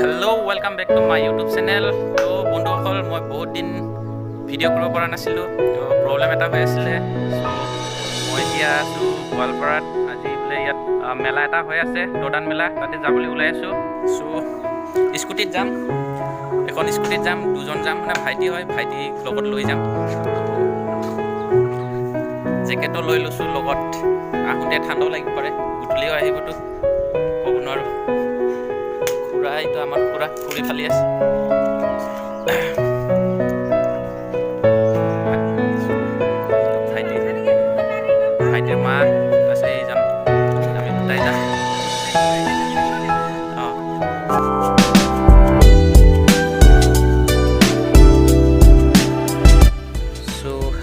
Hello, welcome back to my YouTube channel. তো বন্ধুসকল মই বহুত দিন ভিডিঅ' কৰিব পৰা নাছিলোঁ, তো প্ৰব্লেম এটা হৈ আছিলে। মই এতিয়া আছোঁ গোৱালপাৰাত। আজি বোলে ইয়াত মেলা এটা হৈ আছে, দোদান মেলা, তাতে যাবলৈ ওলাই আছোঁ। স্কুটিত যাম, এখন স্কুটিত যাম, দুজন যাম, মানে ভাইটি হয়, ভাইটিক লগত লৈ যাম। জেকেটো লৈ লৈছোঁ লগত, আহোঁতে ঠাণ্ডাও লাগিব পাৰে, গধূলিও আহিবতো ক'ব নোৱাৰোঁ। খুৰা এইটো আমাৰ খুৰা ফুৰি ফালি আছে। ভাইটিৰ মা আছে, এইজন আমি দুটাই যাম।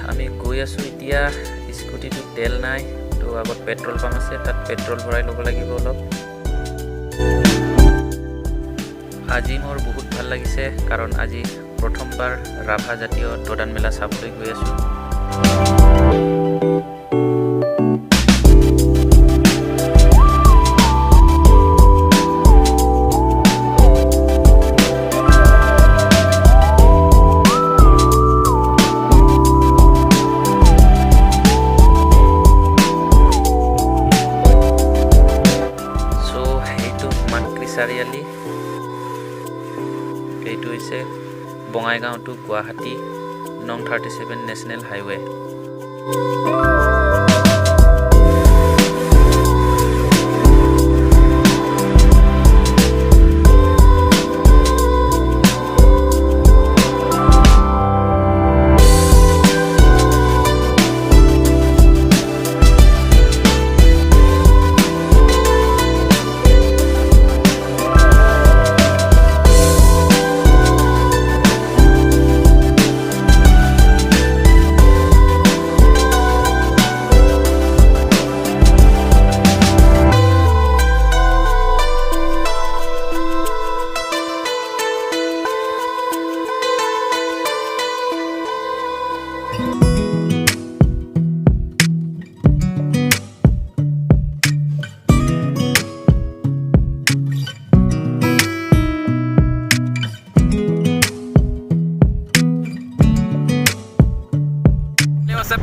আমি গৈ আছোঁ এতিয়া। স্কুটিটো তেল নাই, তো আগত পেট্ৰল পাম্প আছে, তাত পেট্ৰল ভৰাই ল'ব লাগিব অলপ। আজি মোৰ বহুত ভাল লাগিছে, কাৰণ আজি প্ৰথমবাৰ ৰাভা জাতীয় দোদান মেলা চাবলৈ গৈ আছোঁ। চাৰিআলি, এইটো হৈছে বঙাইগাঁও টু গুৱাহাটী নং 37 নেশ্যনেল হাইৱে।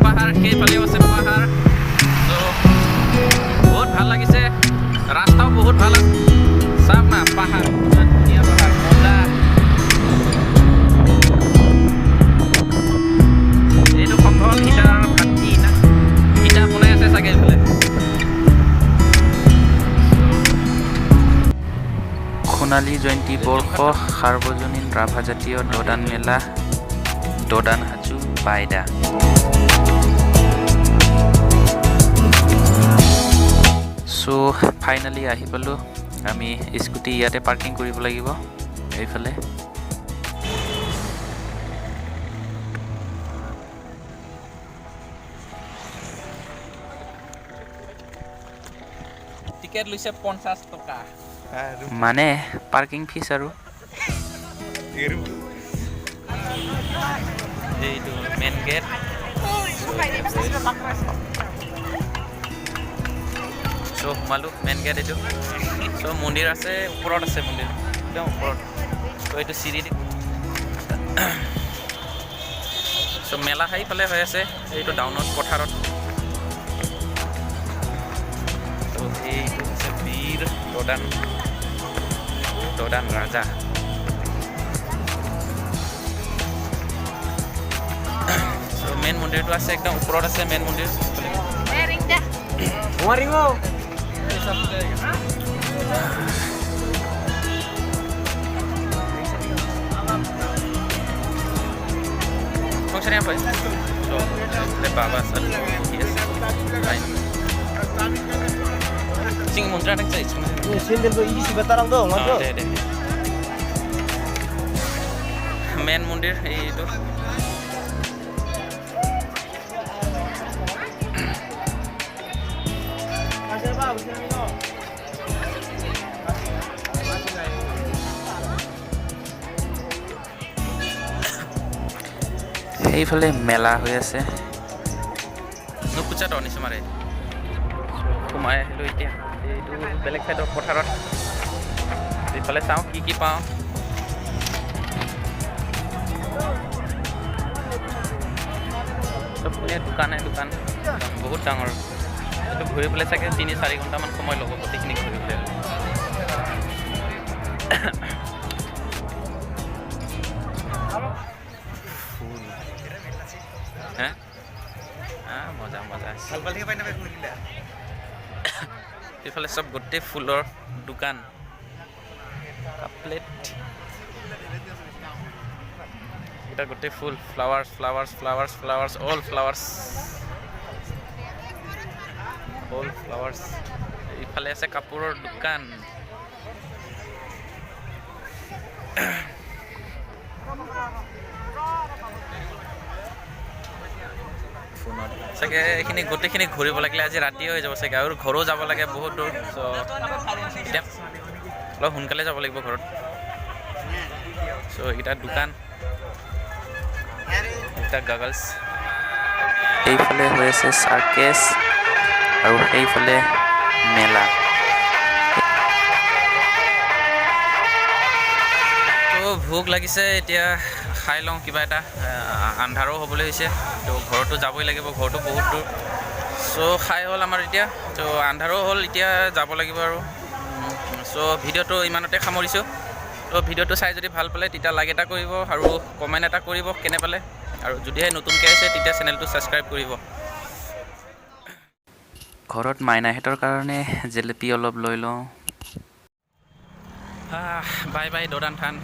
পাহাৰ, সেইফালেও আছে পাহাৰ। তো বহুত ভাল লাগিছে, ৰাস্তাও বহুত ভাল আছে। চাওক না, পাহাৰ, ইমান ধুনীয়া পাহাৰ, মজা। এইটো সম্ভৱ ইটাৰ ভাটি না, ইটা বনাই আছে চাগে এইফালে। সোণালী জয়ন্তী বৰ্ষ সাৰ্বজনীন ৰাভা জাতীয় দোদান মেলা, দোদান হাজো বাইদা। ফাইনেলি আহি পালোঁ। আমি স্কুটি ইয়াতে পাৰ্কিং কৰিব লাগিব, এইফালে। টিকেট লৈছে 50 টকা, মানে পাৰ্কিং ফিজ আৰু। এইটো মেইন গেট। সোমালোঁ মেইন গেট এইটো। মন্দিৰ আছে, ওপৰত আছে মন্দিৰ, একদম ওপৰত। এইটো চিৰি দি মেলা সেইফালে হৈ আছে, এইটো ডাউনত পথাৰত। এইটো হৈছে বীৰ দোদান ৰাজা। মেইন মন্দিৰটো আছে, একদম ওপৰত আছে মেইন মন্দিৰ। Function apa? So, lepas yes. Sing mundur ada saya cuma. Ini sindel tuh isi batarang dong, ngobrol. Deh. Main mundur itu. এইফালে মেলা হৈ আছে, নুকুচাত অনিছে মাৰে। সোমাই আহিলোঁ এতিয়া, এইটো বেলেগ চাইডৰ পথাৰত। এইফালে চাওঁ কি পাওঁ চব পিনে দোকান বহুত ডাঙৰ এইটো ঘূৰিবলৈ চাগে 3-4 ঘণ্টামান সময় ল'ব গোটেইখিনি ঘূৰিবলৈ হে মজা এইফালে চব গোটেই ফুলৰ দোকান কাপ প্লেট এটা গোটেই ফুল ফ্লাৱাৰ্ছ অল ফ্লাৱাৰ্ছ এইফালে আছে কাপোৰৰ দোকান চাগে এইখিনি গোটেইখিনি ঘূৰিব লাগিলে আজি ৰাতি হৈ যাব চাগে আৰু ঘৰো যাব লাগে বহুত দূৰ চ' এতিয়া অলপ সোনকালে যাব লাগিব ঘৰত চ' এইকেইটা দোকান এইকেইটা গগলছ এইফালে হৈ আছে চাৰ্কেছ আৰু সেইফালে মেলা তো ভোক লাগিছে এতিয়া খাই লওঁ কিবা এটা আন্ধাৰো হ'বলৈ হৈছে তো ঘৰতো যাবই লাগিব ঘৰটো বহুত দূৰ চ' খাই হ'ল আমাৰ এতিয়া তো আন্ধাৰো হ'ল এতিয়া যাব লাগিব আৰু চ' ভিডিঅ'টো ইমানতে সামৰিছোঁ তো ভিডিঅ'টো চাই যদি ভাল পালে তেতিয়া লাইক এটা কৰিব আৰু কমেণ্ট এটা কৰিব কেনে পালে আৰু যদিহে নতুনকৈ আহিছে তেতিয়া চেনেলটো ছাবস্ক্ৰাইব কৰিব ঘৰত মাইনাহঁতৰ কাৰণে জেলেপি অলপ লৈ লওঁ বাই দৰান থান